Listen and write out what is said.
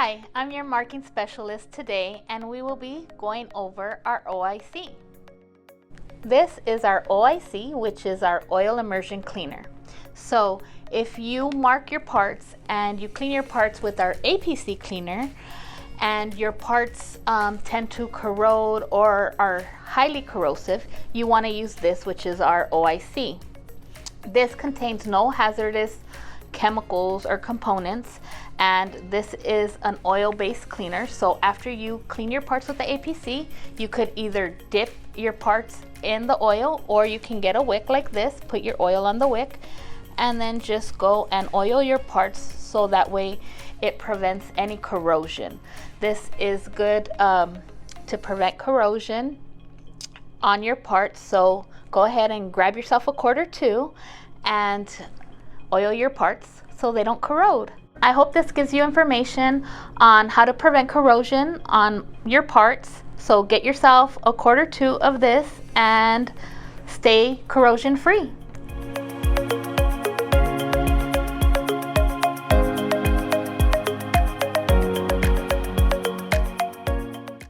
Hi, I'm your marking specialist today, and we will be going over our OIC. This is our OIC, which is our oil immersion cleaner. So if you mark your parts and you clean your parts with our APC cleaner, and your parts tend to corrode or are highly corrosive, you want to use this, which is our OIC. This contains no hazardous chemicals or components, and this is an oil-based cleaner. So after you clean your parts with the APC, you could either dip your parts in the oil, or you can get a wick like this, put your oil on the wick, and then just go and oil your parts so that way it prevents any corrosion. This is good to prevent corrosion on your parts. So go ahead and grab yourself a cord or two and oil your parts so they don't corrode. I hope this gives you information on how to prevent corrosion on your parts. So get yourself a cord or two of this and stay corrosion free.